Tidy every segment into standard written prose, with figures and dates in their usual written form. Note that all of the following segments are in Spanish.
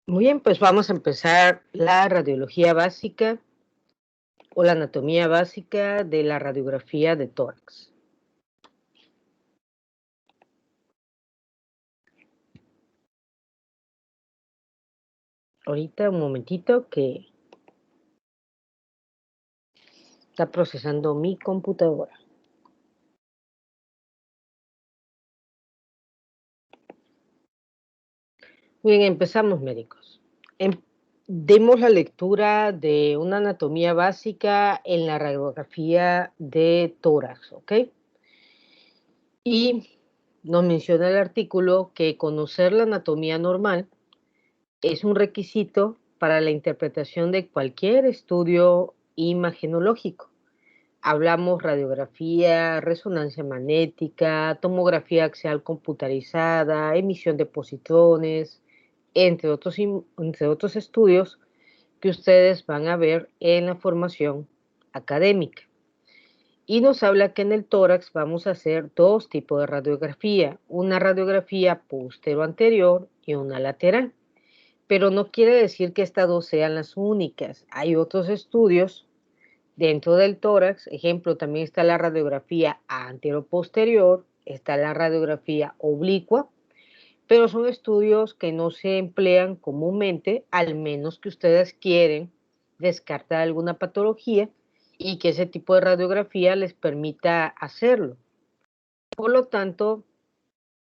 Muy bien, pues vamos a empezar la radiología básica o la anatomía básica de la radiografía de tórax. Ahorita un momentito que está procesando mi computadora. Muy bien, empezamos, médicos. Demos la lectura de una anatomía básica en la radiografía de tórax, ¿ok? Y nos menciona el artículo que conocer la anatomía normal es un requisito para la interpretación de cualquier estudio imagenológico. Hablamos radiografía, resonancia magnética, tomografía axial computarizada, emisión de positrones, entre otros estudios que ustedes van a ver en la formación académica. Y nos habla que en el tórax vamos a hacer dos tipos de radiografía, una radiografía postero-anterior y una lateral. Pero no quiere decir que estas dos sean las únicas. Hay otros estudios dentro del tórax, ejemplo, también está la radiografía anteroposterior, está la radiografía oblicua, pero son estudios que no se emplean comúnmente, al menos que ustedes quieren descartar alguna patología y que ese tipo de radiografía les permita hacerlo. Por lo tanto,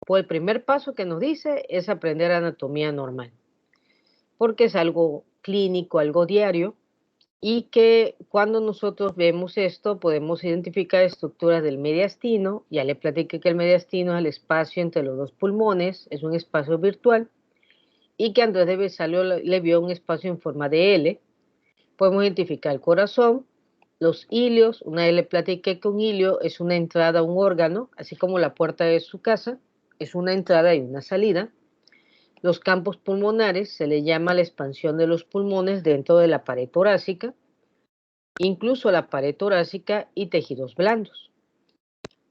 pues el primer paso que nos dice es aprender anatomía normal, porque es algo clínico, algo diario, y que cuando nosotros vemos esto podemos identificar estructuras del mediastino. Ya le platiqué que el mediastino es el espacio entre los dos pulmones, es un espacio virtual, y que Andrés de Vesalio le vio un espacio en forma de L. Podemos identificar el corazón, los ilios. Una vez le platiqué que un ilio es una entrada a un órgano, así como la puerta de su casa es una entrada y una salida. Los campos pulmonares se le llama la expansión de los pulmones dentro de la pared torácica, incluso la pared torácica y tejidos blandos.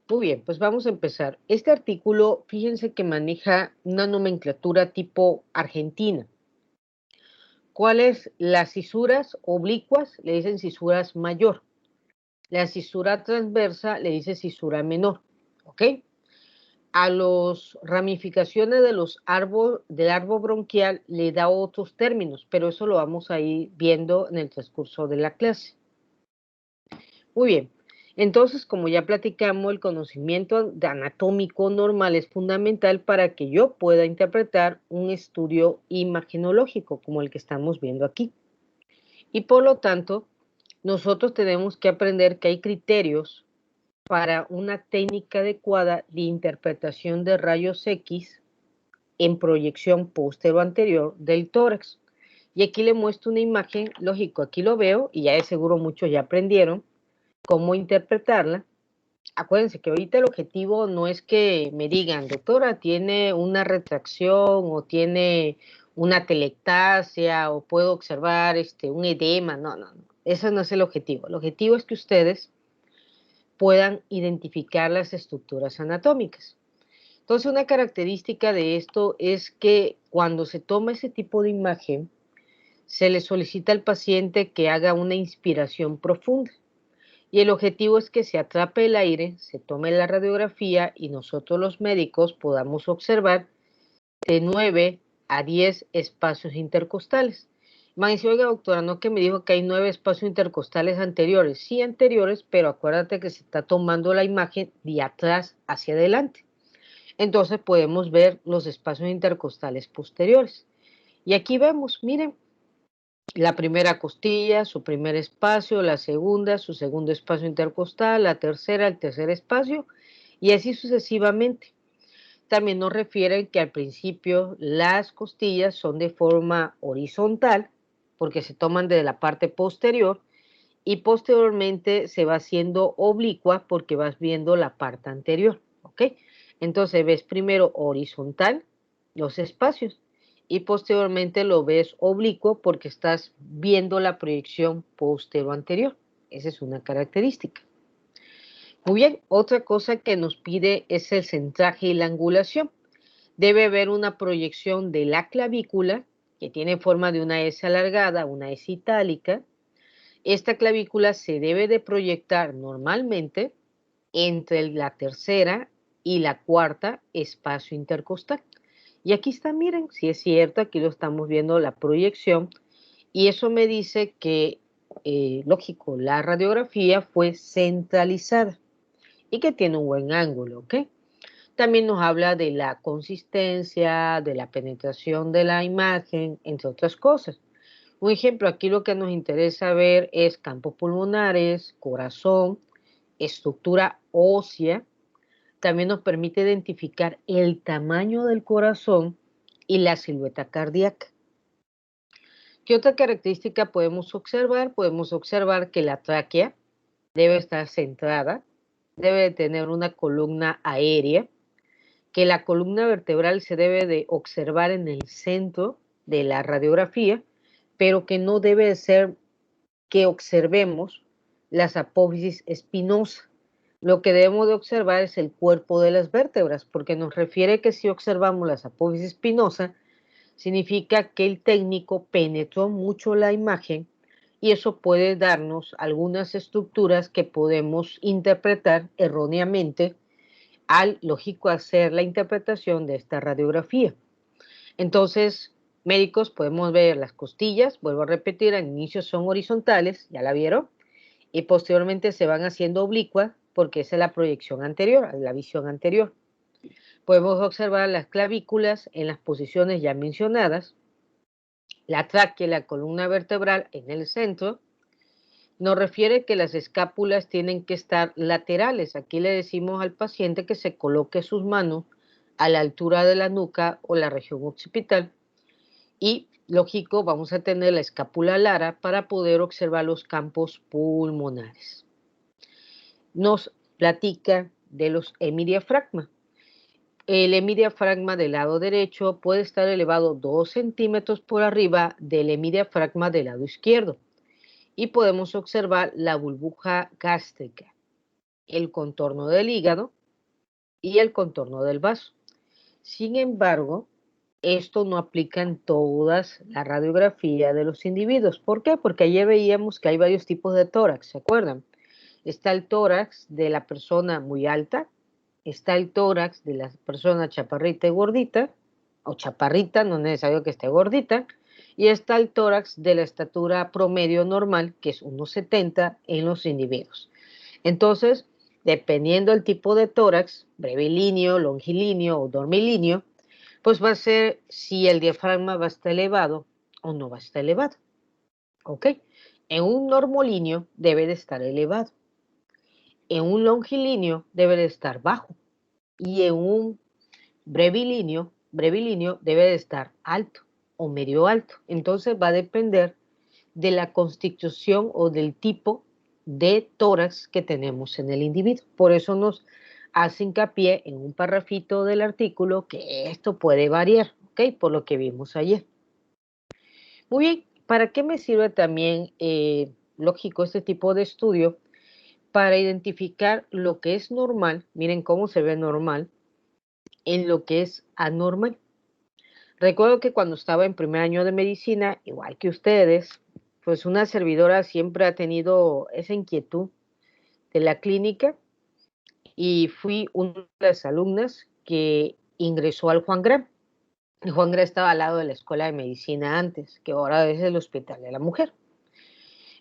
Muy bien, pues vamos a empezar. Este artículo, fíjense que maneja una nomenclatura tipo argentina. ¿Cuáles? Las cisuras oblicuas le dicen cisuras mayor. La cisura transversa le dice cisura menor. ¿Ok? A las ramificaciones de del árbol bronquial le da otros términos, pero eso lo vamos a ir viendo en el transcurso de la clase. Muy bien. Entonces, como ya platicamos, el conocimiento anatómico normal es fundamental para que yo pueda interpretar un estudio imagenológico como el que estamos viendo aquí. Y por lo tanto, nosotros tenemos que aprender que hay criterios para una técnica adecuada de interpretación de rayos X en proyección postero-anterior del tórax. Y aquí le muestro una imagen, lógico, aquí lo veo y ya de seguro muchos ya aprendieron cómo interpretarla. Acuérdense que ahorita el objetivo no es que me digan, doctora, tiene una retracción o tiene una telectasia o puedo observar un edema. No, no, no. Ese no es el objetivo. El objetivo es que ustedes puedan identificar las estructuras anatómicas. Entonces, una característica de esto es que cuando se toma ese tipo de imagen, se le solicita al paciente que haga una inspiración profunda. Y el objetivo es que se atrape el aire, se tome la radiografía y nosotros los médicos podamos observar de 9 a 10 espacios intercostales. Me dice, oiga doctora, no que me dijo que hay 9 espacios intercostales anteriores. Sí, anteriores, pero acuérdate que se está tomando la imagen de atrás hacia adelante. Entonces podemos ver los espacios intercostales posteriores. Y aquí vemos, miren, la primera costilla, su primer espacio, la segunda, su segundo espacio intercostal, la tercera, el tercer espacio, y así sucesivamente. También nos refieren que al principio las costillas son de forma horizontal, porque se toman de la parte posterior, y posteriormente se va haciendo oblicua porque vas viendo la parte anterior, ¿ok? Entonces ves primero horizontal los espacios y posteriormente lo ves oblicuo porque estás viendo la proyección postero anterior. Esa es una característica. Muy bien, otra cosa que nos pide es el centraje y la angulación. Debe haber una proyección de la clavícula que tiene forma de una S alargada, una S itálica, esta clavícula se debe de proyectar normalmente entre la tercera y la cuarta espacio intercostal. Y aquí está, miren, si es cierto, aquí lo estamos viendo la proyección, y eso me dice que, lógico, la radiografía fue centralizada y que tiene un buen ángulo, ¿ok? También nos habla de la consistencia, de la penetración de la imagen, entre otras cosas. Un ejemplo, aquí lo que nos interesa ver es campos pulmonares, corazón, estructura ósea. También nos permite identificar el tamaño del corazón y la silueta cardíaca. ¿Qué otra característica podemos observar? Podemos observar que la tráquea debe estar centrada, debe de tener una columna aérea, que la columna vertebral se debe de observar en el centro de la radiografía, pero que no debe de ser que observemos las apófisis espinosa. Lo que debemos de observar es el cuerpo de las vértebras, porque nos refiere que si observamos las apófisis espinosa, significa que el técnico penetró mucho la imagen y eso puede darnos algunas estructuras que podemos interpretar erróneamente al, lógico, hacer la interpretación de esta radiografía. Entonces, médicos, podemos ver las costillas, vuelvo a repetir, al inicio son horizontales, ya la vieron, y posteriormente se van haciendo oblicuas porque esa es la proyección anterior, la visión anterior. Podemos observar las clavículas en las posiciones ya mencionadas, la tráquea y la columna vertebral en el centro. Nos refiere que las escápulas tienen que estar laterales. Aquí le decimos al paciente que se coloque sus manos a la altura de la nuca o la región occipital. Y, lógico, vamos a tener la escápula lara para poder observar los campos pulmonares. Nos platica de los hemidiafragma. El hemidiafragma del lado derecho puede estar elevado 2 centímetros por arriba del hemidiafragma del lado izquierdo. Y podemos observar la burbuja gástrica, el contorno del hígado y el contorno del vaso. Sin embargo, esto no aplica en todas la radiografía de los individuos. ¿Por qué? Porque ayer veíamos que hay varios tipos de tórax, ¿se acuerdan? Está el tórax de la persona muy alta, está el tórax de la persona chaparrita y gordita, o chaparrita, no es necesario que esté gordita, y está el tórax de la estatura promedio normal, que es 1,70 en los individuos. Entonces, dependiendo del tipo de tórax, brevilíneo, longilíneo o dormilíneo, pues va a ser si el diafragma va a estar elevado o no va a estar elevado. ¿Ok? En un normolíneo debe de estar elevado. En un longilíneo debe de estar bajo. Y en un brevilíneo debe de estar alto o medio alto. Entonces va a depender de la constitución o del tipo de tórax que tenemos en el individuo. Por eso nos hace hincapié en un parrafito del artículo que esto puede variar, ¿ok? Por lo que vimos ayer. Muy bien, ¿para qué me sirve también, lógico, este tipo de estudio? Para identificar lo que es normal, miren cómo se ve normal, en lo que es anormal. Recuerdo que cuando estaba en primer año de medicina, igual que ustedes, pues una servidora siempre ha tenido esa inquietud de la clínica y fui una de las alumnas que ingresó al Juan Gran. El Juan Gran estaba al lado de la Escuela de Medicina antes, que ahora es el Hospital de la Mujer.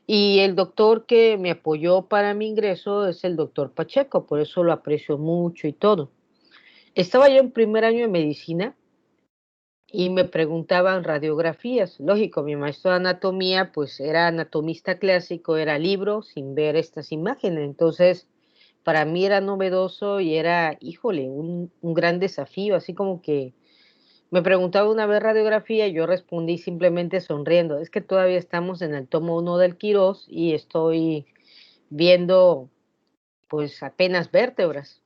Y el doctor que me apoyó para mi ingreso es el doctor Pacheco, por eso lo aprecio mucho y todo. Estaba yo en primer año de medicina y me preguntaban radiografías. Lógico, mi maestro de anatomía pues era anatomista clásico, era libro sin ver estas imágenes. Entonces, para mí era novedoso y era, híjole, un gran desafío, así como que me preguntaba una vez radiografía y yo respondí simplemente sonriendo. Es que todavía estamos en el tomo 1 del Quirós y estoy viendo pues apenas vértebras.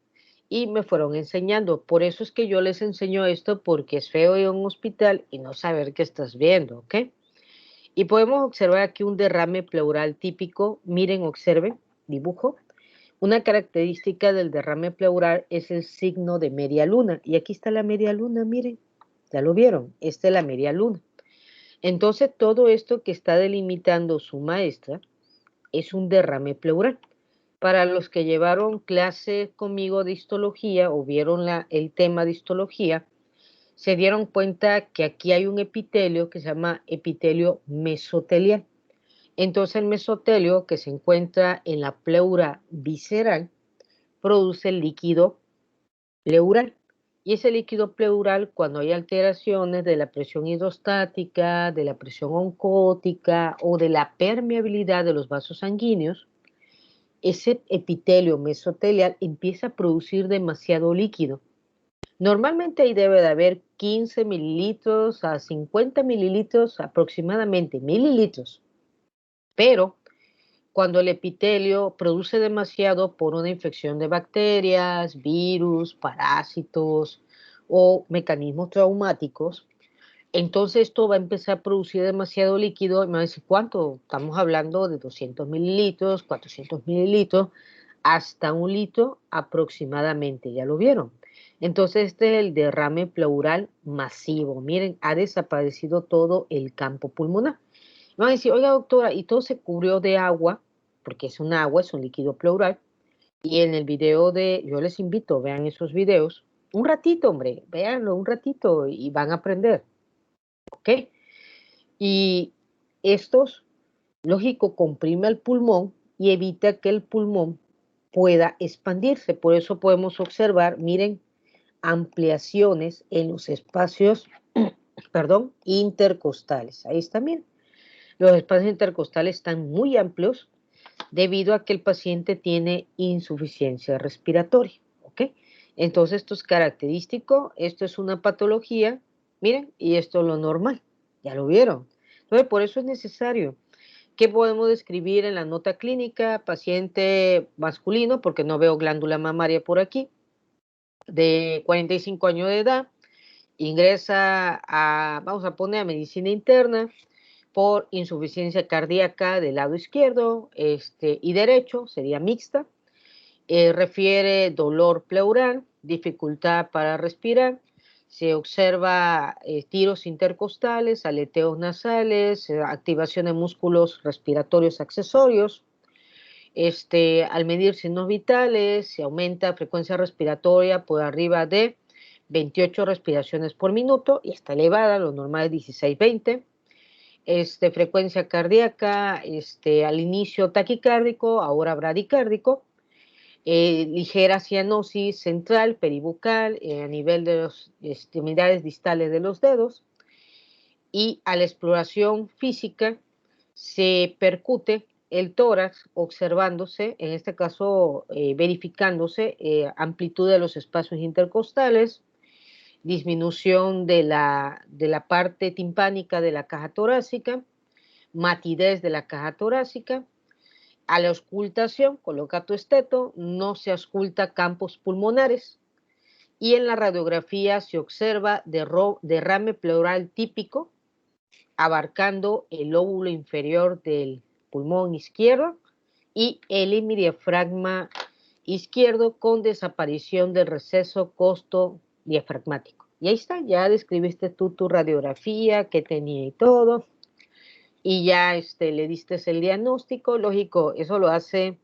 Y me fueron enseñando. Por eso es que yo les enseño esto porque es feo ir a un hospital y no saber qué estás viendo, ¿ok? Y podemos observar aquí un derrame pleural típico. Miren, observen, dibujo. Una característica del derrame pleural es el signo de media luna. Y aquí está la media luna, miren. ¿Ya lo vieron? Esta es la media luna. Entonces, todo esto que está delimitando su maestra es un derrame pleural. Para los que llevaron clase conmigo de histología o vieron el tema de histología, se dieron cuenta que aquí hay un epitelio que se llama epitelio mesotelial. Entonces el mesotelio que se encuentra en la pleura visceral produce el líquido pleural. Y ese líquido pleural, cuando hay alteraciones de la presión hidrostática, de la presión oncótica o de la permeabilidad de los vasos sanguíneos, ese epitelio mesotelial empieza a producir demasiado líquido. Normalmente ahí debe de haber 15 mililitros a 50 mililitros aproximadamente, mililitros. Pero cuando el epitelio produce demasiado por una infección de bacterias, virus, parásitos o mecanismos traumáticos, entonces esto va a empezar a producir demasiado líquido. Y me va a decir, ¿cuánto? Estamos hablando de 200 mililitros, 400 mililitros, hasta 1 litro aproximadamente. ¿Ya lo vieron? Entonces este es el derrame pleural masivo. Miren, ha desaparecido todo el campo pulmonar. Me van a decir, oiga doctora, y todo se cubrió de agua, porque es un agua, es un líquido pleural. Y en el video yo les invito, vean esos videos, un ratito, hombre, véanlo un ratito y van a aprender. ¿Ok? Y estos, lógico, comprime el pulmón y evita que el pulmón pueda expandirse. Por eso podemos observar, miren, ampliaciones en los espacios, perdón, intercostales. Ahí está, miren. Los espacios intercostales están muy amplios debido a que el paciente tiene insuficiencia respiratoria. ¿Ok? Entonces esto es característico, esto es una patología, miren, y esto es lo normal. ¿Ya lo vieron? Entonces, por eso es necesario. ¿Qué podemos describir en la nota clínica? Paciente masculino, porque no veo glándula mamaria por aquí, de 45 años de edad, ingresa vamos a poner a medicina interna por insuficiencia cardíaca del lado izquierdo y derecho, sería mixta. Refiere dolor pleural, dificultad para respirar, se observa tiros intercostales, aleteos nasales, activación de músculos respiratorios accesorios. Al medir signos vitales, se aumenta frecuencia respiratoria por arriba de 28 respiraciones por minuto y está elevada, lo normal es 16-20. Frecuencia cardíaca, al inicio taquicárdico, ahora bradicárdico. Ligera cianosis central, peribucal, a nivel de las extremidades distales de los dedos. Y a la exploración física se percute el tórax observándose, en este caso verificándose amplitud de los espacios intercostales, disminución de la parte timpánica de la caja torácica, matidez de la caja torácica. A la auscultación, coloca tu esteto, no se ausculta campos pulmonares y en la radiografía se observa derrame pleural típico abarcando el lóbulo inferior del pulmón izquierdo y el hemidiafragma izquierdo con desaparición del receso costo diafragmático. Y ahí está, ya describiste tú tu radiografía, qué tenía y todo, y ya le diste el diagnóstico. Lógico, eso lo hace,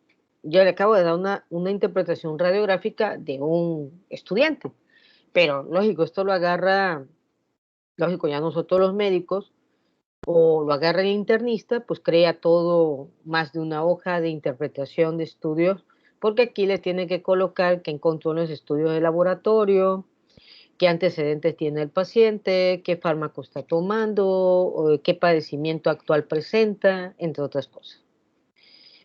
yo le acabo de dar una interpretación radiográfica de un estudiante, pero lógico, esto lo agarra, lógico, ya nosotros los médicos, o lo agarra el internista, pues crea todo más de una hoja de interpretación de estudios, porque aquí le tiene que colocar que encontró en los estudios de laboratorio, qué antecedentes tiene el paciente, qué fármaco está tomando, qué padecimiento actual presenta, entre otras cosas.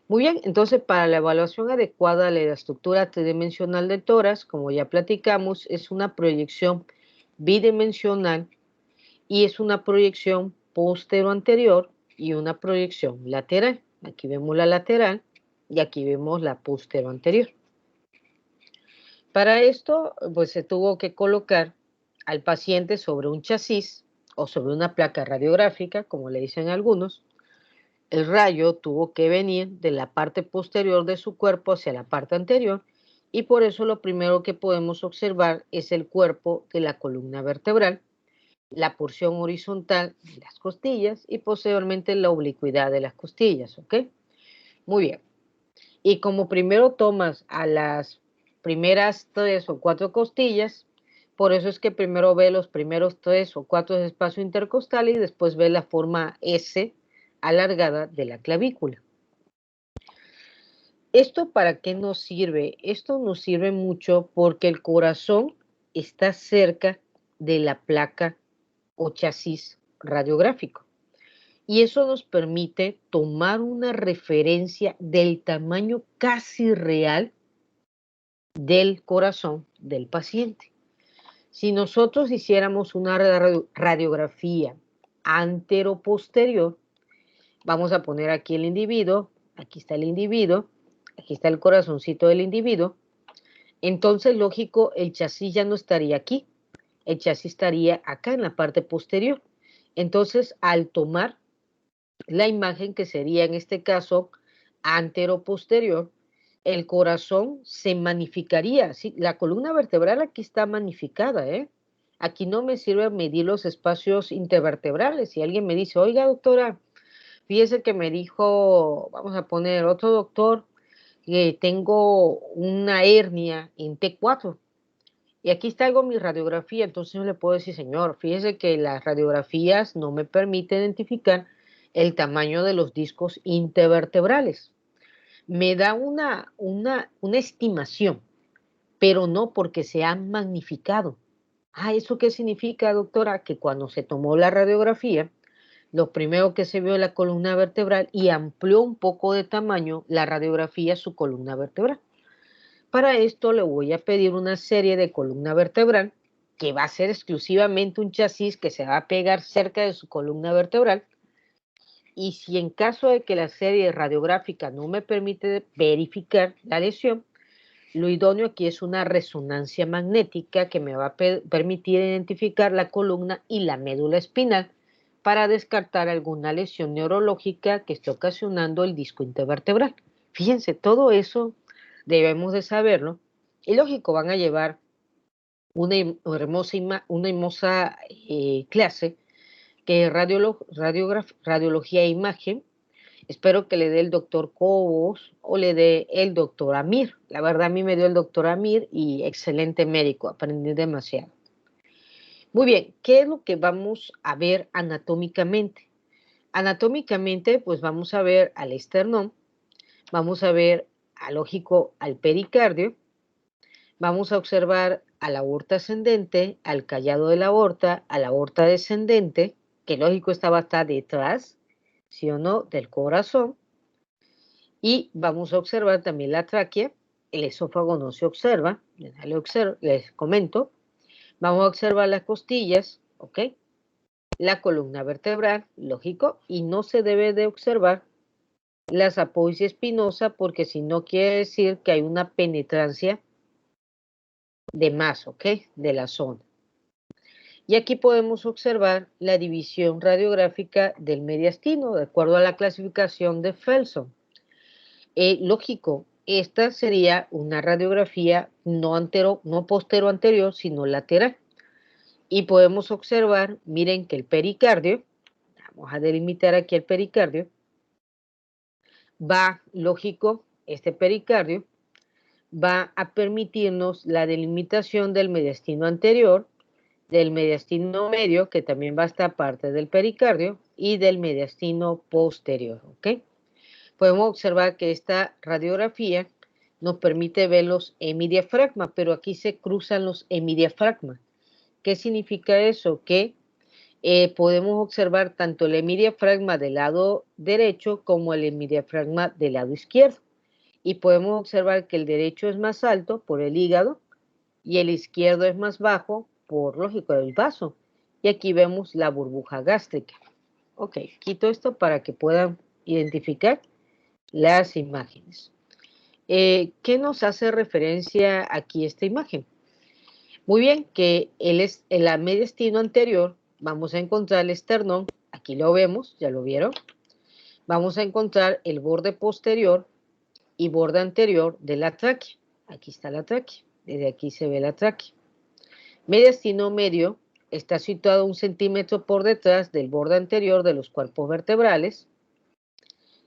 Muy bien, entonces para la evaluación adecuada de la estructura tridimensional del tórax, como ya platicamos, es una proyección bidimensional y es una proyección postero-anterior y una proyección lateral. Aquí vemos la lateral y aquí vemos la postero-anterior. Para esto, pues se tuvo que colocar al paciente sobre un chasis o sobre una placa radiográfica, como le dicen algunos. El rayo tuvo que venir de la parte posterior de su cuerpo hacia la parte anterior y por eso lo primero que podemos observar es el cuerpo de la columna vertebral. la porción horizontal de las costillas y posteriormente la oblicuidad de las costillas, ¿ok? Muy bien. Y como primero tomas a las primeras 3 o 4 costillas, por eso es que primero ve los primeros 3 o 4 de espacio intercostal y después ve la forma S alargada de la clavícula. ¿Esto para qué nos sirve? Esto nos sirve mucho porque el corazón está cerca de la placa o chasis radiográfico. Y eso nos permite tomar una referencia del tamaño casi real del corazón del paciente. Si nosotros hiciéramos una radiografía antero-posterior, vamos a poner aquí el individuo, aquí está el individuo, aquí está el corazoncito del individuo, entonces lógico, el chasis ya no estaría aquí, el chasis estaría acá en la parte posterior. Entonces, al tomar la imagen, que sería en este caso antero-posterior, el corazón se magnificaría. ¿Sí? La columna vertebral aquí está magnificada, ¿eh? Aquí no me sirve medir los espacios intervertebrales. Si alguien me dice, oiga, doctora, fíjese que me dijo, vamos a poner otro doctor, que tengo una hernia en T4. Y aquí está algo mi radiografía, entonces yo le puedo decir, señor, fíjese que las radiografías no me permiten identificar el tamaño de los discos intervertebrales. Me da una estimación, pero no porque se han magnificado. Ah, ¿eso qué significa, doctora? Que cuando se tomó la radiografía, lo primero que se vio es la columna vertebral y amplió un poco de tamaño la radiografía su columna vertebral. Para esto le voy a pedir una serie de columna vertebral que va a ser exclusivamente un chasis que se va a pegar cerca de su columna vertebral. Y si en caso de que la serie radiográfica no me permite verificar la lesión, lo idóneo aquí es una resonancia magnética que me va a permitir identificar la columna y la médula espinal para descartar alguna lesión neurológica que esté ocasionando el disco intervertebral. Fíjense, todo eso debemos de saberlo. Y lógico, van a llevar una hermosa clase que es radiología e imagen. Espero que le dé el doctor Cobos o le dé el doctor Amir. La verdad a mí me dio el doctor Amir y excelente médico, aprendí demasiado. Muy bien, ¿qué es lo que vamos a ver anatómicamente? Anatómicamente, pues vamos a ver al esternón, vamos a ver lógico al pericardio, vamos a observar a la aorta ascendente, al callado de la aorta descendente, que lógico estaba hasta detrás, ¿sí o no?, del corazón. Y vamos a observar también la tráquea, el esófago no se observa, les comento. Vamos a observar las costillas, ¿ok? La columna vertebral, lógico, y no se debe de observar las apófisis espinosa porque si no quiere decir que hay una penetrancia de más, ¿ok? De la zona. Y aquí podemos observar la división radiográfica del mediastino de acuerdo a la clasificación de Felson. Lógico, esta sería una radiografía no postero anterior, sino lateral. Y podemos observar, miren que el pericardio, vamos a delimitar aquí el pericardio, va, lógico, este pericardio va a permitirnos la delimitación del mediastino anterior, del mediastino medio, que también va a estar parte del pericardio, y del mediastino posterior, ¿ok? Podemos observar que esta radiografía nos permite ver los hemidiafragmas, pero aquí se cruzan los hemidiafragmas. ¿Qué significa eso? Que podemos observar tanto el hemidiafragma del lado derecho como el hemidiafragma del lado izquierdo. Y podemos observar que el derecho es más alto por el hígado y el izquierdo es más bajo por, lógico, el vaso. Y aquí vemos la burbuja gástrica. Ok, quito esto para que puedan identificar las imágenes. ¿Qué nos hace referencia aquí esta imagen? Muy bien, que en la mediastino anterior vamos a encontrar el esternón, aquí lo vemos, ya lo vieron. Vamos a encontrar el borde posterior y borde anterior de la tráquea. Aquí está la tráquea, desde aquí se ve la tráquea. Mediastino medio está situado 1 centímetro por detrás del borde anterior de los cuerpos vertebrales.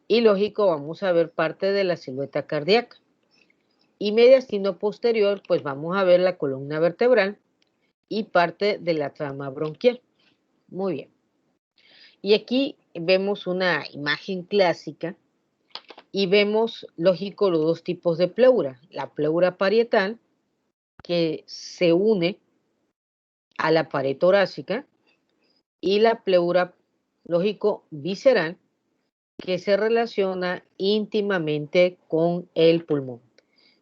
Y lógico, vamos a ver parte de la silueta cardíaca. Y mediastino posterior, pues vamos a ver la columna vertebral y parte de la trama bronquial. Muy bien. Y aquí vemos una imagen clásica y vemos, lógico, los dos tipos de pleura. La pleura parietal, que se une a la pared torácica, y la pleura, lógico, visceral, que se relaciona íntimamente con el pulmón.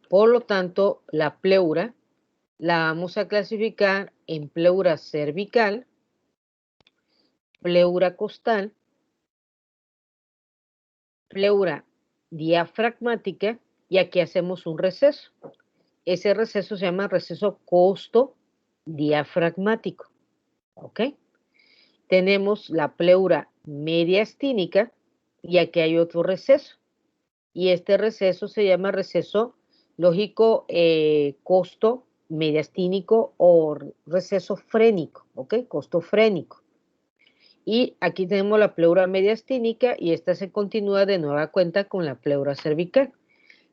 Por lo tanto, la pleura la vamos a clasificar en pleura cervical, pleura costal, pleura diafragmática, y aquí hacemos un receso. Ese receso se llama receso costo-diafragmático. ¿Ok? Tenemos la pleura mediastínica y aquí hay otro receso. Y este receso se llama receso lógico costo mediastínico o receso frénico, ¿ok? Costo frénico. Y aquí tenemos la pleura mediastínica y esta se continúa de nueva cuenta con la pleura cervical.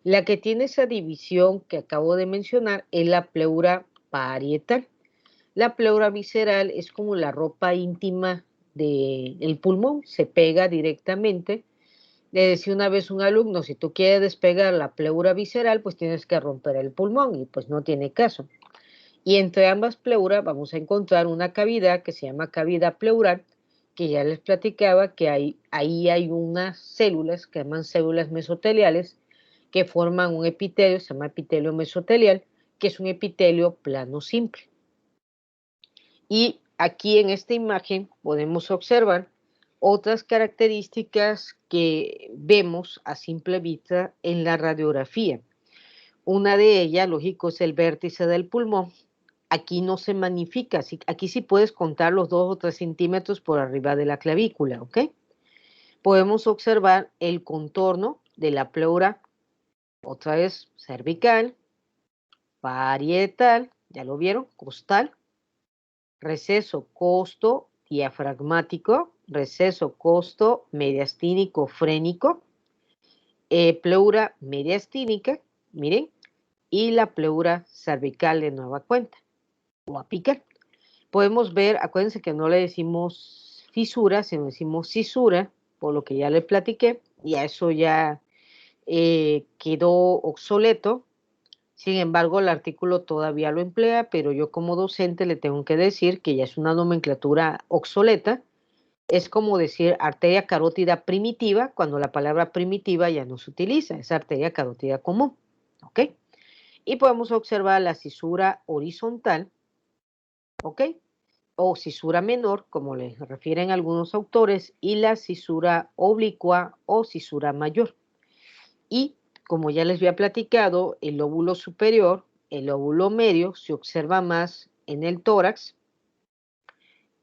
La que tiene esa división que acabo de mencionar es la pleura parietal. La pleura visceral es como la ropa íntima del pulmón, se pega directamente. Le decía una vez un alumno, si tú quieres despegar la pleura visceral, pues tienes que romper el pulmón y pues no tiene caso. Y entre ambas pleuras vamos a encontrar una cavidad que se llama cavidad pleural, que ya les platicaba que ahí hay unas células que llaman células mesoteliales que forman un epitelio, se llama epitelio mesotelial, que es un epitelio plano simple. Y aquí en esta imagen podemos observar otras características que vemos a simple vista en la radiografía. Una de ellas, lógico, es el vértice del pulmón. Aquí no se magnifica, aquí sí puedes contar los 2 o 3 centímetros por arriba de la clavícula, ¿ok? Podemos observar el contorno de la pleura, otra vez cervical, parietal, ya lo vieron, costal, receso costo diafragmático, receso costo mediastínico frénico, pleura mediastínica, miren, y la pleura cervical de nueva cuenta, o apical. Podemos ver, acuérdense que no le decimos fisura, sino decimos cisura, por lo que ya le platiqué, y a eso ya quedó obsoleto. Sin embargo, el artículo todavía lo emplea, pero yo como docente le tengo que decir que ya es una nomenclatura obsoleta. Es como decir arteria carótida primitiva, cuando la palabra primitiva ya no se utiliza, es arteria carótida común. ¿Ok? Y podemos observar la cisura horizontal, ¿ok? O cisura menor, como le refieren algunos autores, y la cisura oblicua o cisura mayor. Y como ya les había platicado, el lóbulo superior, el lóbulo medio, se observa más en el tórax,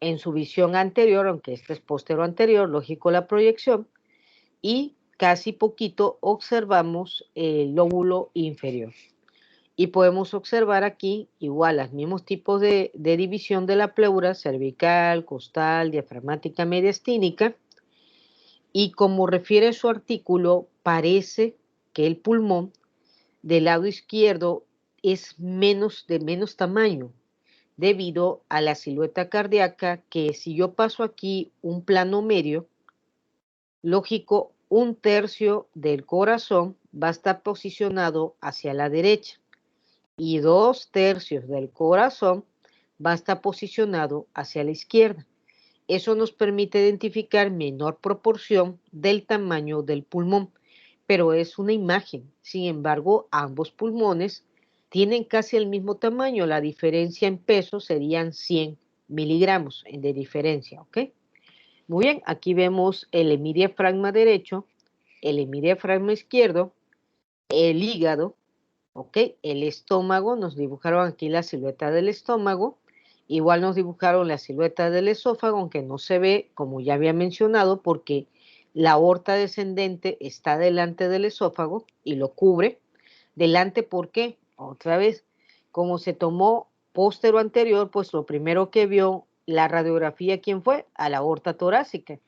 en su visión anterior, aunque este es postero anterior, lógico la proyección, y casi poquito observamos el lóbulo inferior. Y podemos observar aquí igual los mismos tipos de división de la pleura, cervical, costal, diafragmática, mediastínica, y como refiere su artículo, parece que el pulmón del lado izquierdo es de menos tamaño debido a la silueta cardíaca, que si yo paso aquí un plano medio, lógico, 1/3 del corazón va a estar posicionado hacia la derecha y 2/3 del corazón va a estar posicionado hacia la izquierda. Eso nos permite identificar menor proporción del tamaño del pulmón, pero es una imagen. Sin embargo, ambos pulmones tienen casi el mismo tamaño. La diferencia en peso serían 100 miligramos de diferencia, ¿ok? Muy bien, aquí vemos el hemidiafragma derecho, el hemidiafragma izquierdo, el hígado, ¿ok? El estómago, nos dibujaron aquí la silueta del estómago. Igual nos dibujaron la silueta del esófago, aunque no se ve, como ya había mencionado, porque la aorta descendente está delante del esófago y lo cubre. Delante, ¿por qué? Otra vez, como se tomó póstero anterior, pues lo primero que vio la radiografía, ¿quién fue? A la aorta torácica.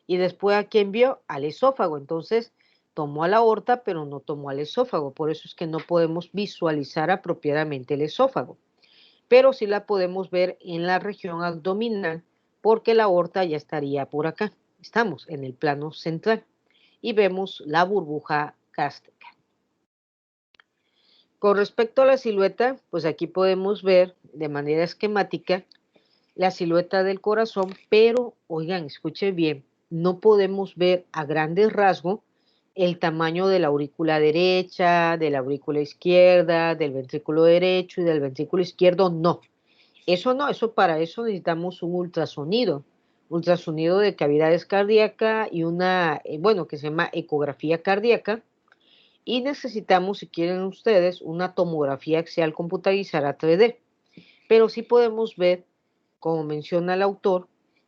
Y después, ¿a quién vio? Al esófago. Entonces, tomó a la aorta, pero no tomó al esófago. Por eso es que no podemos visualizar apropiadamente el esófago. Pero sí la podemos ver en la región abdominal, porque la aorta ya estaría por acá. Estamos en el plano central y vemos la burbuja gástrica. Con respecto a la silueta, pues aquí podemos ver de manera esquemática la silueta del corazón, pero oigan, escuchen bien, no podemos ver a grandes rasgos el tamaño de la aurícula derecha, de la aurícula izquierda, del ventrículo derecho y del ventrículo izquierdo, no. Eso no, eso para eso necesitamos un ultrasonido de cavidades cardíacas y una, bueno, que se llama ecografía cardíaca. Y necesitamos, si quieren ustedes, una tomografía axial computarizada 3D. Pero sí podemos ver, como menciona el autor,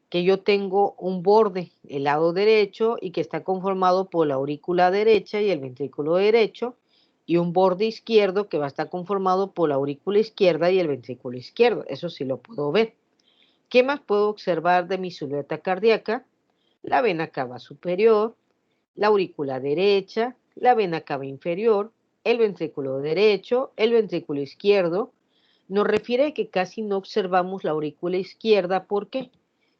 que yo tengo un borde, el lado derecho, y que está conformado por la aurícula derecha y el ventrículo derecho, y un borde izquierdo que va a estar conformado por la aurícula izquierda y el ventrículo izquierdo. Eso sí lo puedo ver. ¿Qué más puedo observar de mi silueta cardíaca? La vena cava superior, la aurícula derecha, la vena cava inferior, el ventrículo derecho, el ventrículo izquierdo. Nos refiere a que casi no observamos la aurícula izquierda. ¿Por qué?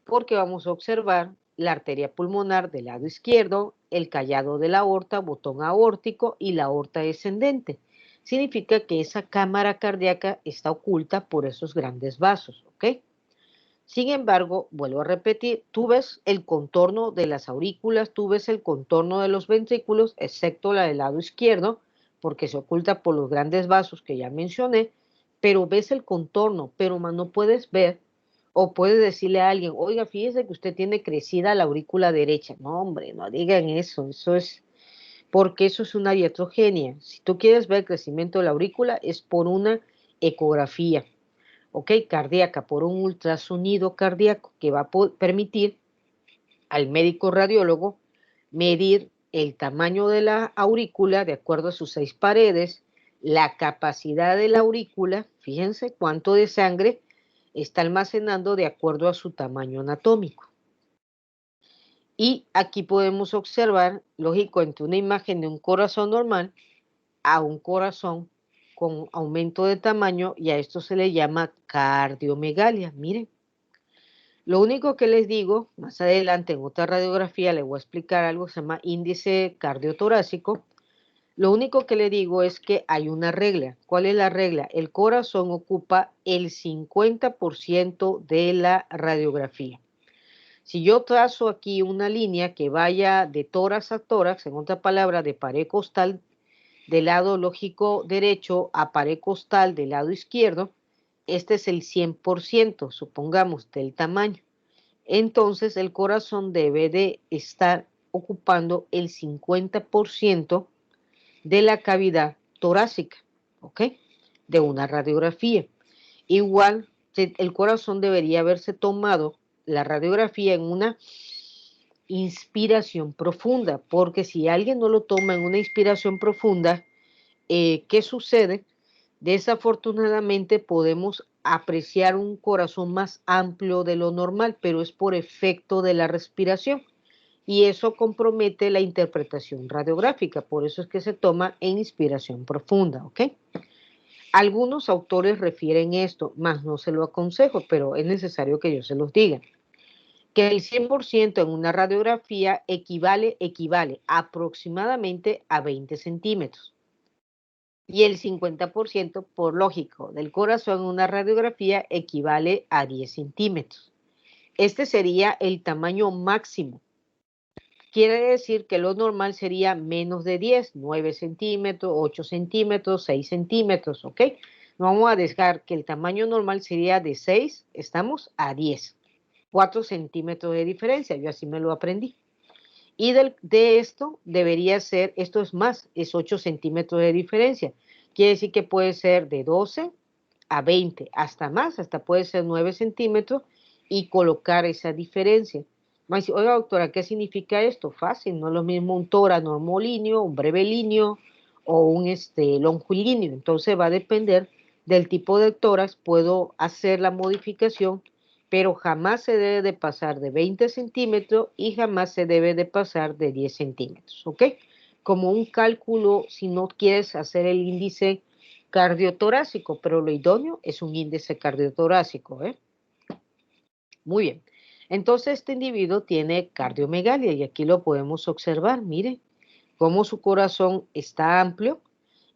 Porque vamos a observar la arteria pulmonar del lado izquierdo, el callado de la aorta, botón aórtico y la aorta descendente. Significa que esa cámara cardíaca está oculta por esos grandes vasos, ¿ok? Sin embargo, vuelvo a repetir, tú ves el contorno de las aurículas, tú ves el contorno de los ventrículos, excepto la del lado izquierdo, porque se oculta por los grandes vasos que ya mencioné, pero ves el contorno, pero no puedes ver o puedes decirle a alguien, oiga, fíjese que usted tiene crecida la aurícula derecha. No, hombre, no digan eso es porque eso es una iatrogenia. Si tú quieres ver el crecimiento de la aurícula, es por una ecografía, ¿ok? Cardíaca, por un ultrasonido cardíaco que va a permitir al médico radiólogo medir el tamaño de la aurícula de acuerdo a sus 6 paredes, la capacidad de la aurícula, fíjense cuánto de sangre está almacenando de acuerdo a su tamaño anatómico. Y aquí podemos observar, lógico, entre una imagen de un corazón normal a un corazón con aumento de tamaño, y a esto se le llama cardiomegalia. Miren, lo único que les digo, más adelante en otra radiografía les voy a explicar algo que se llama índice cardiotorácico. Lo único que le digo es que hay una regla. ¿Cuál es la regla? El corazón ocupa el 50% de la radiografía. Si yo trazo aquí una línea que vaya de tórax a tórax, en otra palabra, de pared costal del lado lógico derecho a pared costal del lado izquierdo, este es el 100%, supongamos, del tamaño. Entonces el corazón debe de estar ocupando el 50% de la cavidad torácica, ¿ok? De una radiografía. Igual, el corazón debería haberse tomado la radiografía en una inspiración profunda, porque si alguien no lo toma en una inspiración profunda, ¿qué sucede? Desafortunadamente podemos apreciar un corazón más amplio de lo normal, pero es por efecto de la respiración y eso compromete la interpretación radiográfica, por eso es que se toma en inspiración profunda, ¿ok? Algunos autores refieren esto, más no se lo aconsejo, pero es necesario que yo se los diga, que el 100% en una radiografía equivale aproximadamente a 20 centímetros. Y el 50%, por lógico, del corazón en una radiografía equivale a 10 centímetros. Este sería el tamaño máximo. Quiere decir que lo normal sería menos de 10, 9 centímetros, 8 centímetros, 6 centímetros, ¿ok? Vamos a dejar que el tamaño normal sería de 6, estamos a 10. 4 centímetros de diferencia, yo así me lo aprendí. Y de esto debería ser, esto es más, es 8 centímetros de diferencia. Quiere decir que puede ser de 12 a 20, hasta más, hasta puede ser 9 centímetros y colocar esa diferencia. Oiga, doctora, ¿qué significa esto? Fácil, no es lo mismo un tórax normolíneo, un brevilíneo o un longilíneo. Entonces va a depender del tipo de tórax, puedo hacer la modificación pero jamás se debe de pasar de 20 centímetros y jamás se debe de pasar de 10 centímetros, ¿ok? Como un cálculo, si no quieres hacer el índice cardiotorácico, pero lo idóneo es un índice cardiotorácico, ¿eh? Muy bien. Entonces este individuo tiene cardiomegalia y aquí lo podemos observar, mire, cómo su corazón está amplio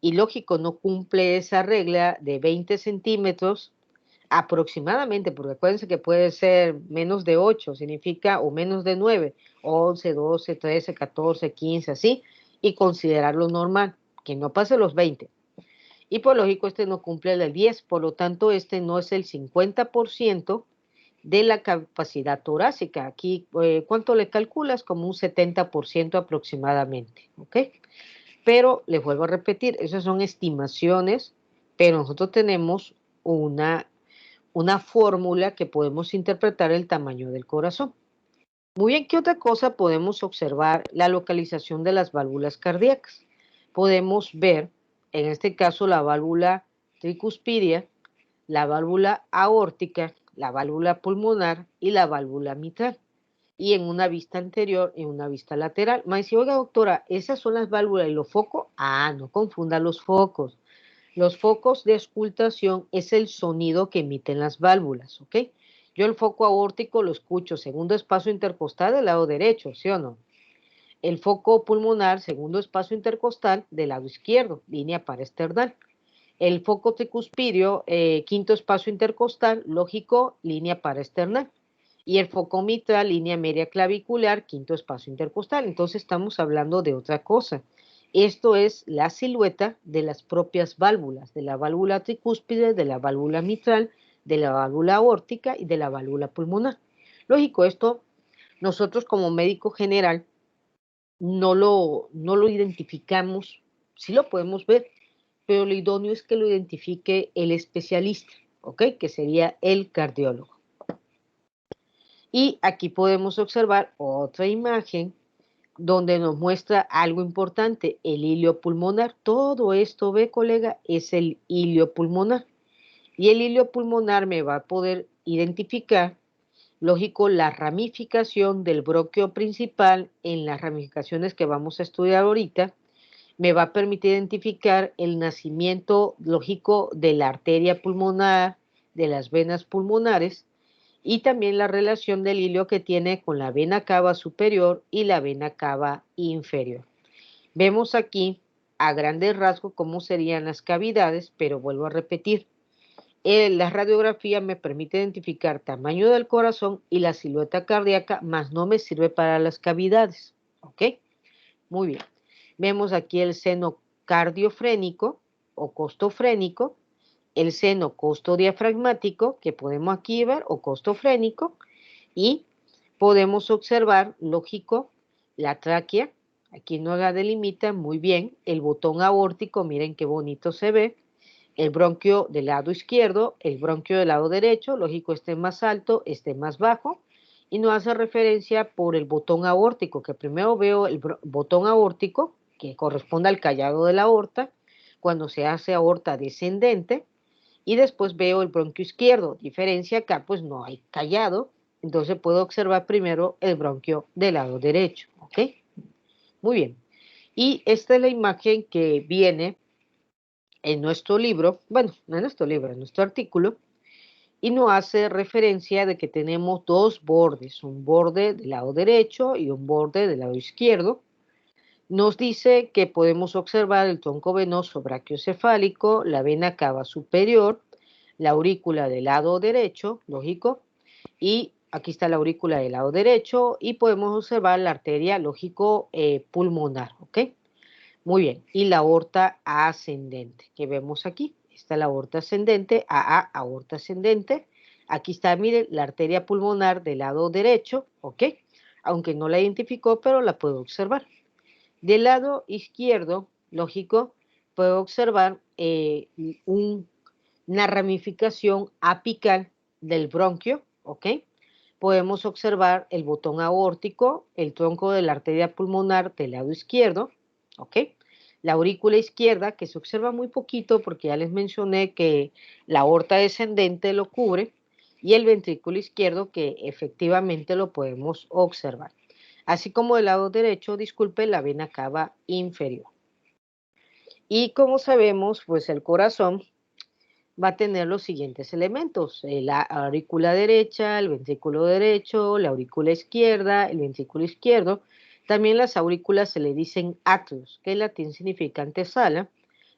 y lógico, no cumple esa regla de 20 centímetros aproximadamente, porque acuérdense que puede ser menos de 8, significa, o menos de 9, 11, 12, 13, 14, 15, así, y considerarlo normal, que no pase los 20. Y por lógico, este no cumple el 10, por lo tanto, este no es el 50% de la capacidad torácica. Aquí, ¿cuánto le calculas? Como un 70% aproximadamente, ¿ok? Pero les vuelvo a repetir, esas son estimaciones, pero nosotros tenemos una fórmula que podemos interpretar el tamaño del corazón. Muy bien, ¿qué otra cosa podemos observar? La localización de las válvulas cardíacas. Podemos ver, en este caso, la válvula tricuspidia, la válvula aórtica, la válvula pulmonar y la válvula mitral. Y en una vista anterior, en una vista lateral. Me dice, oiga doctora, ¿esas son las válvulas y los focos? Ah, no confunda los focos. Los focos de auscultación es el sonido que emiten las válvulas, ¿ok? Yo el foco aórtico lo escucho, segundo espacio intercostal del lado derecho, ¿sí o no? El foco pulmonar, segundo espacio intercostal del lado izquierdo, línea paraesternal. El foco tricuspidio, quinto espacio intercostal, lógico, línea paraesternal. Y el foco mitral, línea media clavicular, quinto espacio intercostal. Entonces estamos hablando de otra cosa. Esto es la silueta de las propias válvulas, de la válvula tricúspide, de la válvula mitral, de la válvula aórtica y de la válvula pulmonar. Lógico, esto nosotros como médico general no lo identificamos, sí lo podemos ver, pero lo idóneo es que lo identifique el especialista, ¿ok? Que sería el cardiólogo. Y aquí podemos observar otra imagen donde nos muestra algo importante, el hilio pulmonar. Todo esto, ve colega, es el hilio pulmonar. Y el hilio pulmonar me va a poder identificar, lógico, la ramificación del bronquio principal en las ramificaciones que vamos a estudiar ahorita. Me va a permitir identificar el nacimiento lógico de la arteria pulmonar, de las venas pulmonares, y también la relación del hilio que tiene con la vena cava superior y la vena cava inferior. Vemos aquí a grandes rasgos cómo serían las cavidades, pero vuelvo a repetir, la radiografía me permite identificar tamaño del corazón y la silueta cardíaca, más no me sirve para las cavidades. ¿Ok? Muy bien. Vemos aquí el seno cardiofrénico o costofrénico, el seno costodiafragmático, que podemos aquí ver, o costofrénico, y podemos observar, lógico, la tráquea, aquí no la delimita muy bien, el botón aórtico, miren qué bonito se ve, el bronquio del lado izquierdo, el bronquio del lado derecho, lógico, este más alto, este más bajo, y nos hace referencia por el botón aórtico, que primero veo el botón aórtico, que corresponde al callado de la aorta, cuando se hace aorta descendente, y después veo el bronquio izquierdo. Diferencia acá, pues no hay callado, entonces puedo observar primero el bronquio del lado derecho, ¿ok? Muy bien. Y esta es la imagen que viene en nuestro libro, bueno, no en nuestro libro, en nuestro artículo, y nos hace referencia de que tenemos dos bordes, un borde del lado derecho y un borde del lado izquierdo. Nos dice que podemos observar el tronco venoso brachiocefálico, la vena cava superior, la aurícula del lado derecho, lógico, y aquí está la aurícula del lado derecho, y podemos observar la arteria, lógico, pulmonar, ¿ok? Muy bien, y la aorta ascendente, que vemos aquí, está la aorta ascendente, aorta ascendente, aquí está, miren, la arteria pulmonar del lado derecho, ¿ok? Aunque no la identificó, pero la puedo observar. Del lado izquierdo, lógico, puedo observar una ramificación apical del bronquio, ¿ok? Podemos observar el botón aórtico, el tronco de la arteria pulmonar del lado izquierdo, ¿ok? La aurícula izquierda, que se observa muy poquito porque ya les mencioné que la aorta descendente lo cubre, y el ventrículo izquierdo, que efectivamente lo podemos observar. Así como del lado derecho, disculpe, la vena cava inferior. Y como sabemos, pues el corazón va a tener los siguientes elementos: la aurícula derecha, el ventrículo derecho, la aurícula izquierda, el ventrículo izquierdo. También las aurículas se le dicen atrios, que en latín significa antesala.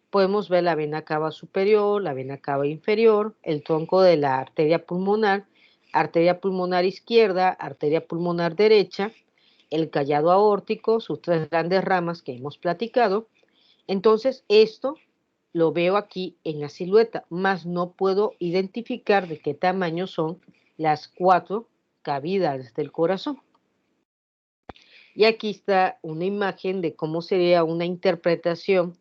Podemos ver la vena cava superior, la vena cava inferior, el tronco de la arteria pulmonar izquierda, arteria pulmonar derecha, el callado aórtico, sus tres grandes ramas que hemos platicado. Entonces, esto lo veo aquí en la silueta, mas no puedo identificar de qué tamaño son las 4 cavidades del corazón. Y aquí está una imagen de cómo sería una interpretación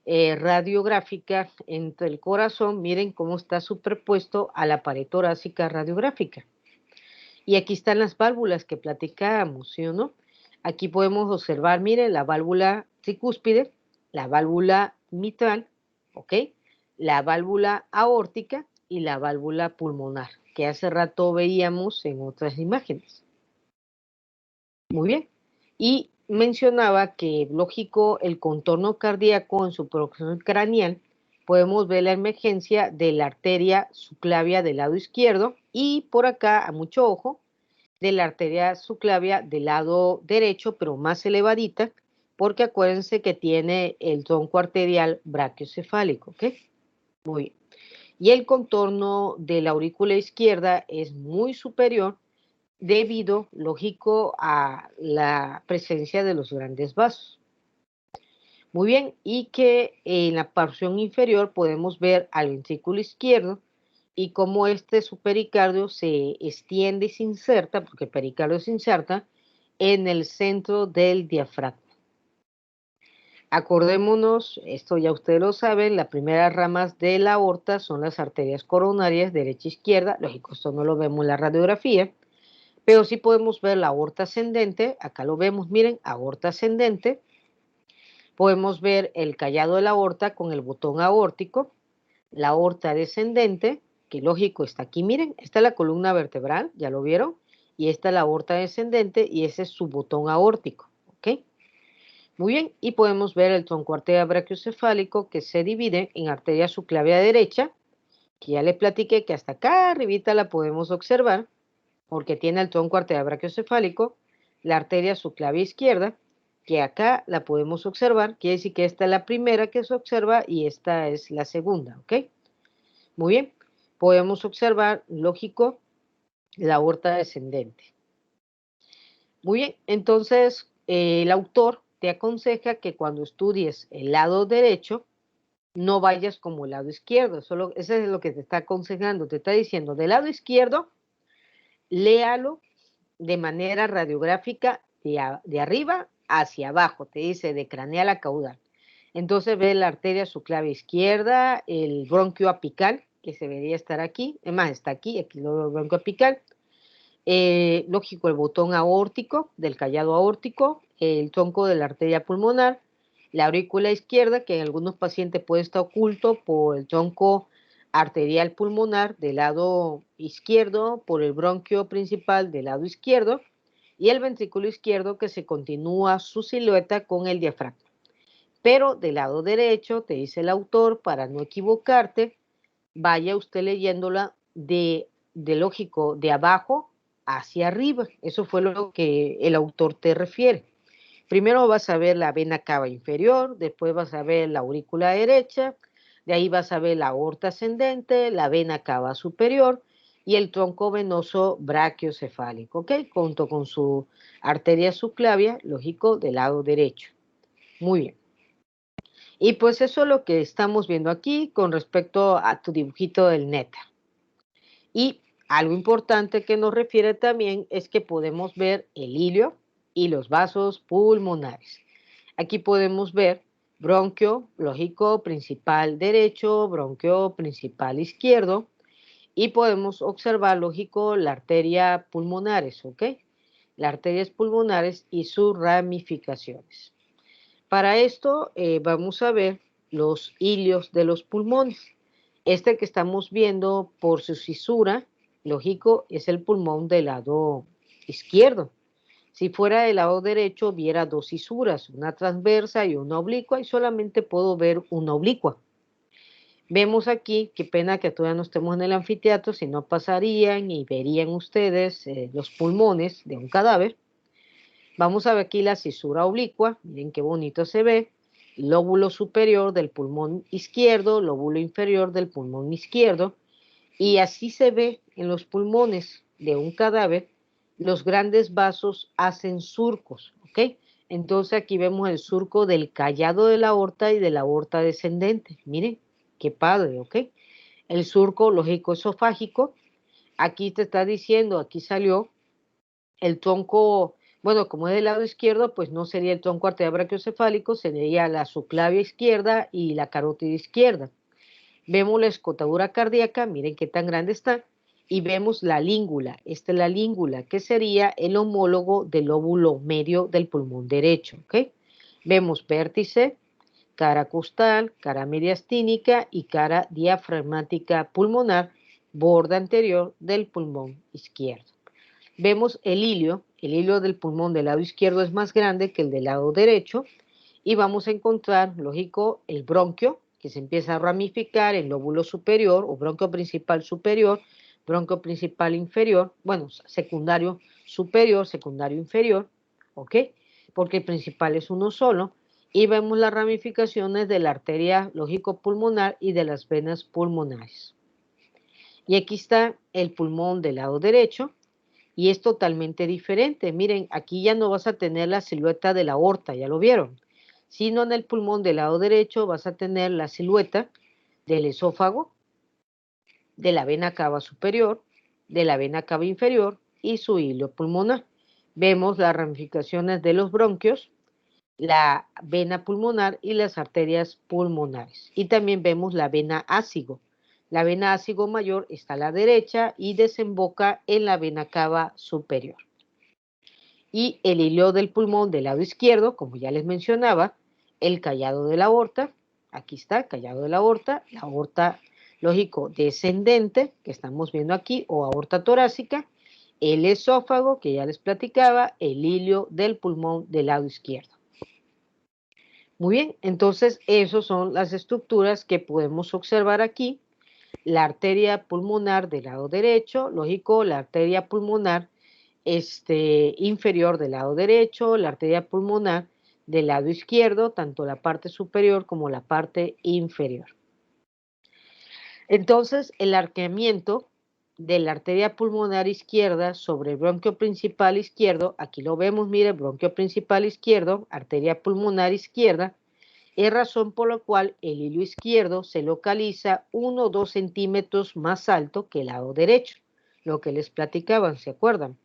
radiográfica entre el corazón. Miren cómo está superpuesto a la pared torácica radiográfica. Y aquí están las válvulas que platicábamos, ¿sí o no? Aquí podemos observar, miren, la válvula tricúspide, la válvula mitral, ¿ok? La válvula aórtica y la válvula pulmonar, que hace rato veíamos en otras imágenes. Muy bien. Y mencionaba que, lógico, el contorno cardíaco en su progresión craneal, podemos ver la emergencia de la arteria subclavia del lado izquierdo y por acá, a mucho ojo, de la arteria subclavia del lado derecho, pero más elevadita, porque acuérdense que tiene el tronco arterial brachiocefálico, ¿ok? Muy bien. Y el contorno de la aurícula izquierda es muy superior debido, lógico, a la presencia de los grandes vasos. Muy bien, y que en la porción inferior podemos ver al ventrículo izquierdo y cómo este su pericardio se extiende y se inserta, porque el pericardio se inserta en el centro del diafragma. Acordémonos, esto ya ustedes lo saben, las primeras ramas de la aorta son las arterias coronarias derecha e izquierda. Lógico, esto no lo vemos en la radiografía, pero sí podemos ver la aorta ascendente. Acá lo vemos, miren, aorta ascendente. Podemos ver el callado de la aorta con el botón aórtico, la aorta descendente, que lógico está aquí, miren, esta es la columna vertebral, ya lo vieron, y esta es la aorta descendente y ese es su botón aórtico, ¿ok? Muy bien, y podemos ver el tronco arterial brachiocefálico que se divide en arteria subclavia derecha, que ya les platiqué que hasta acá arribita la podemos observar, porque tiene el tronco arterial brachiocefálico, la arteria subclavia izquierda, que acá la podemos observar, quiere decir que esta es la primera que se observa y esta es la segunda, ¿ok? Muy bien, podemos observar, lógico, la aorta descendente. Muy bien, entonces el autor te aconseja que cuando estudies el lado derecho, no vayas como el lado izquierdo, solo eso es lo que te está aconsejando, te está diciendo, del lado izquierdo, léalo de manera radiográfica de arriba hacia abajo, te dice de craneal a caudal. Entonces ve la arteria subclavia izquierda, el bronquio apical, que se debería estar aquí, es más, está aquí lo veo, el bronquio apical, lógico, el botón aórtico, del callado aórtico, el tronco de la arteria pulmonar, la aurícula izquierda, que en algunos pacientes puede estar oculto por el tronco arterial pulmonar del lado izquierdo, por el bronquio principal del lado izquierdo, y el ventrículo izquierdo que se continúa su silueta con el diafragma. Pero del lado derecho, te dice el autor, para no equivocarte, vaya usted leyéndola de lógico, de abajo hacia arriba. Eso fue lo que el autor te refiere. Primero vas a ver la vena cava inferior, después vas a ver la aurícula derecha, de ahí vas a ver la aorta ascendente, la vena cava superior y el tronco venoso brachiocefálico, ¿ok? Junto con su arteria subclavia, lógico, del lado derecho. Muy bien. Y pues eso es lo que estamos viendo aquí con respecto a tu dibujito del neta. Y algo importante que nos refiere también es que podemos ver el ilio y los vasos pulmonares. Aquí podemos ver bronquio, lógico, principal derecho, bronquio principal izquierdo, y podemos observar, lógico, la arteria pulmonares, ¿ok? Las arterias pulmonares y sus ramificaciones. Para esto vamos a ver los ilios de los pulmones. Este que estamos viendo por su fisura lógico, es el pulmón del lado izquierdo. Si fuera del lado derecho, viera dos fisuras, una transversa y una oblicua, y solamente puedo ver una oblicua. Vemos aquí, qué pena que todavía no estemos en el anfiteatro, si no pasarían y verían ustedes los pulmones de un cadáver. Vamos a ver aquí la cisura oblicua, miren qué bonito se ve, lóbulo superior del pulmón izquierdo, lóbulo inferior del pulmón izquierdo, y así se ve en los pulmones de un cadáver, los grandes vasos hacen surcos, ¿ok? Entonces aquí vemos el surco del callado de la aorta y de la aorta descendente, miren, qué padre, ¿ok? El surco lógico esofágico, aquí te está diciendo, aquí salió el tronco, bueno, como es del lado izquierdo, pues no sería el tronco arterial brachiocefálico, sería la subclavia izquierda y la carótida izquierda. Vemos la escotadura cardíaca, miren qué tan grande está, y vemos la língula. Esta es la língula, que sería el homólogo del lóbulo medio del pulmón derecho, ¿ok? Vemos vértice, cara costal, cara mediastínica y cara diafragmática pulmonar, borde anterior del pulmón izquierdo. Vemos el hilio del pulmón del lado izquierdo es más grande que el del lado derecho, y vamos a encontrar, lógico, el bronquio, que se empieza a ramificar en lóbulo superior o bronquio principal superior, bronquio principal inferior, bueno, secundario superior, secundario inferior, ¿ok? Porque el principal es uno solo, y vemos las ramificaciones de la arteria lógico pulmonar y de las venas pulmonares. Y aquí está el pulmón del lado derecho, y es totalmente diferente. Miren, aquí ya no vas a tener la silueta de la aorta, ya lo vieron, sino en el pulmón del lado derecho vas a tener la silueta del esófago, de la vena cava superior, de la vena cava inferior y su hilo pulmonar. Vemos las ramificaciones de los bronquios, la vena pulmonar y las arterias pulmonares. Y también vemos la vena ácigo. La vena ácigo mayor está a la derecha y desemboca en la vena cava superior. Y el hilo del pulmón del lado izquierdo, como ya les mencionaba, el callado de la aorta, aquí está, callado de la aorta lógico descendente, que estamos viendo aquí, o aorta torácica, el esófago, que ya les platicaba, el hilio del pulmón del lado izquierdo. Muy bien, entonces esas son las estructuras que podemos observar aquí. La arteria pulmonar del lado derecho, lógico, la arteria pulmonar inferior del lado derecho, la arteria pulmonar del lado izquierdo, tanto la parte superior como la parte inferior. Entonces, el arqueamiento de la arteria pulmonar izquierda sobre el bronquio principal izquierdo, aquí lo vemos, mire, bronquio principal izquierdo, arteria pulmonar izquierda, es razón por la cual el hilo izquierdo se localiza 1 o 2 centímetros más alto que el lado derecho, lo que les platicaban, ¿se acuerdan?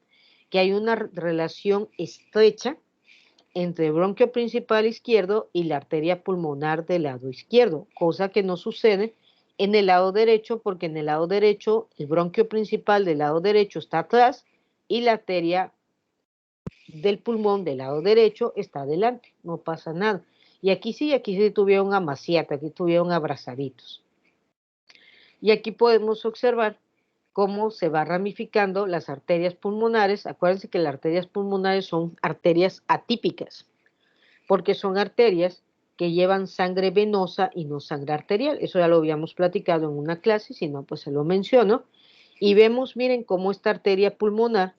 Que hay una relación estrecha entre el bronquio principal izquierdo y la arteria pulmonar del lado izquierdo, cosa que no sucede en el lado derecho, porque en el lado derecho el bronquio principal del lado derecho está atrás y la arteria del pulmón del lado derecho está adelante, no pasa nada. Y aquí sí tuvieron amaciata, aquí tuvieron abrazaditos. Y aquí podemos observar cómo se va ramificando las arterias pulmonares. Acuérdense que las arterias pulmonares son arterias atípicas, porque son arterias que llevan sangre venosa y no sangre arterial. Eso ya lo habíamos platicado en una clase, si no, pues se lo menciono. Y vemos, miren, cómo esta arteria pulmonar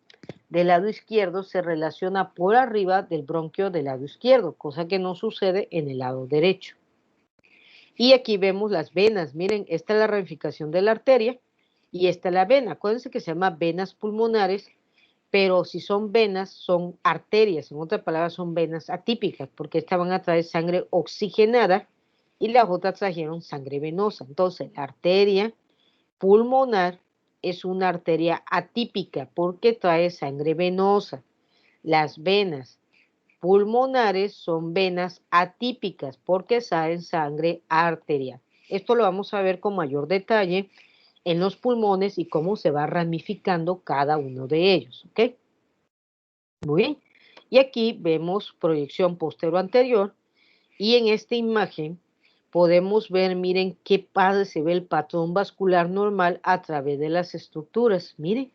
del lado izquierdo se relaciona por arriba del bronquio del lado izquierdo, cosa que no sucede en el lado derecho. Y aquí vemos las venas, miren, esta es la ramificación de la arteria y esta es la vena. Acuérdense que se llama venas pulmonares, pero si son venas, son arterias, en otras palabras son venas atípicas, porque estas van a traer sangre oxigenada y las otras trajeron sangre venosa. Entonces, la arteria pulmonar es una arteria atípica porque trae sangre venosa. Las venas pulmonares son venas atípicas porque traen sangre arterial. Esto lo vamos a ver con mayor detalle en los pulmones y cómo se va ramificando cada uno de ellos, ¿ok? Muy bien. Y aquí vemos proyección postero-anterior y en esta imagen podemos ver, miren qué padre se ve el patrón vascular normal a través de las estructuras, miren.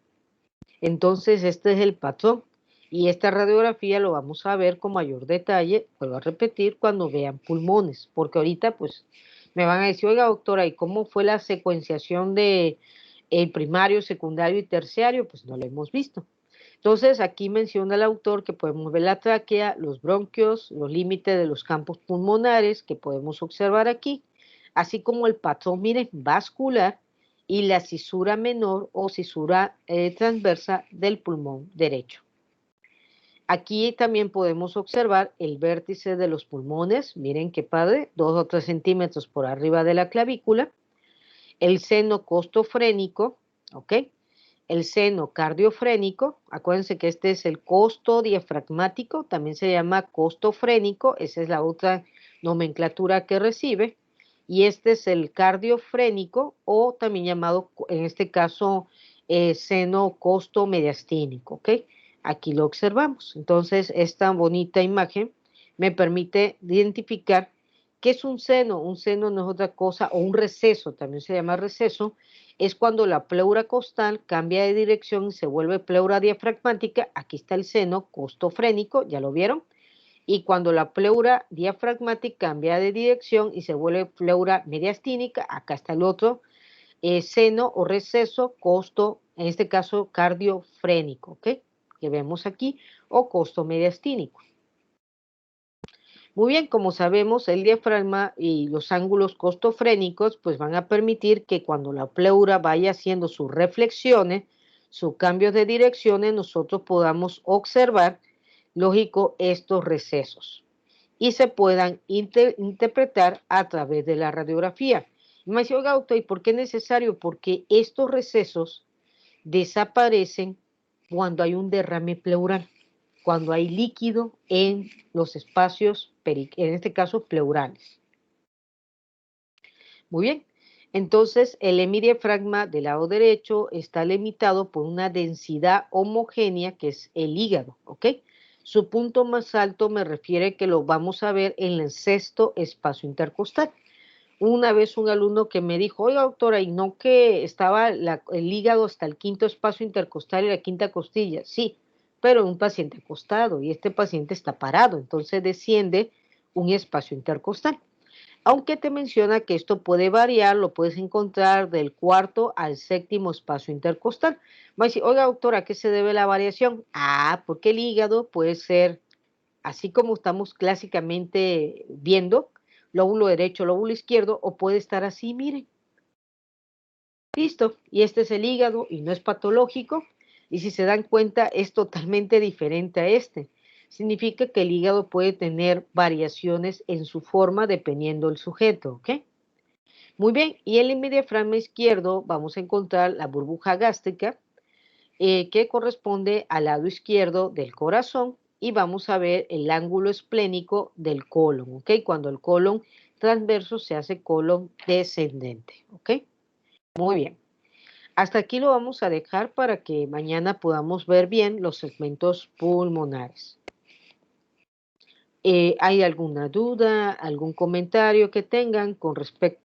Entonces, este es el patrón. Y esta radiografía lo vamos a ver con mayor detalle, vuelvo a repetir, cuando vean pulmones, porque ahorita pues me van a decir, oiga doctora, ¿y cómo fue la secuenciación de el primario, secundario y terciario? Pues no lo hemos visto. Entonces, aquí menciona el autor que podemos ver la tráquea, los bronquios, los límites de los campos pulmonares que podemos observar aquí, así como el patrón, miren, vascular y la cisura menor o cisura transversa del pulmón derecho. Aquí también podemos observar el vértice de los pulmones, miren qué padre, 2 o 3 centímetros por arriba de la clavícula, el seno costofrénico, ¿ok? El seno cardiofrénico, acuérdense que este es el costo diafragmático, también se llama costofrénico, esa es la otra nomenclatura que recibe, y este es el cardiofrénico o también llamado, en este caso, seno costomediastínico, ¿ok? Aquí lo observamos. Entonces, esta bonita imagen me permite identificar qué es un seno. Un seno no es otra cosa, o un receso, también se llama receso, es cuando la pleura costal cambia de dirección y se vuelve pleura diafragmática. Aquí está el seno costofrénico, ¿ya lo vieron? Y cuando la pleura diafragmática cambia de dirección y se vuelve pleura mediastínica, acá está el otro seno o receso costo, en este caso cardiofrénico, ¿ok? Que vemos aquí, o costo mediastínico. Muy bien, como sabemos, el diafragma y los ángulos costofrénicos pues van a permitir que cuando la pleura vaya haciendo sus reflexiones, sus cambios de direcciones, nosotros podamos observar, lógico, estos recesos y se puedan interpretar a través de la radiografía. Y me dice, oiga, doctor, ¿y por qué es necesario? Porque estos recesos desaparecen cuando hay un derrame pleural, cuando hay líquido en los espacios, en este caso, pleurales. Muy bien, entonces el hemidiafragma del lado derecho está limitado por una densidad homogénea que es el hígado, ¿ok? Su punto más alto me refiere que lo vamos a ver en el sexto espacio intercostal. Una vez un alumno que me dijo, oiga doctora, ¿y no que estaba el hígado hasta el quinto espacio intercostal y la quinta costilla? Sí, pero un paciente acostado y este paciente está parado, entonces desciende un espacio intercostal. Aunque te menciona que esto puede variar, lo puedes encontrar del cuarto al séptimo espacio intercostal. Va a decir, oiga doctora, ¿a qué se debe la variación? Ah, porque el hígado puede ser, así como estamos clásicamente viendo, lóbulo derecho, lóbulo izquierdo, o puede estar así, miren. Listo, y este es el hígado y no es patológico, y si se dan cuenta es totalmente diferente a este. Significa que el hígado puede tener variaciones en su forma dependiendo del sujeto, ¿ok? Muy bien, y en el hemidiafragma izquierdo vamos a encontrar la burbuja gástrica, que corresponde al lado izquierdo del corazón, y vamos a ver el ángulo esplénico del colon, ¿ok? Cuando el colon transverso se hace colon descendente, ¿ok? Muy bien. Hasta aquí lo vamos a dejar para que mañana podamos ver bien los segmentos pulmonares. ¿Hay alguna duda, algún comentario que tengan con respecto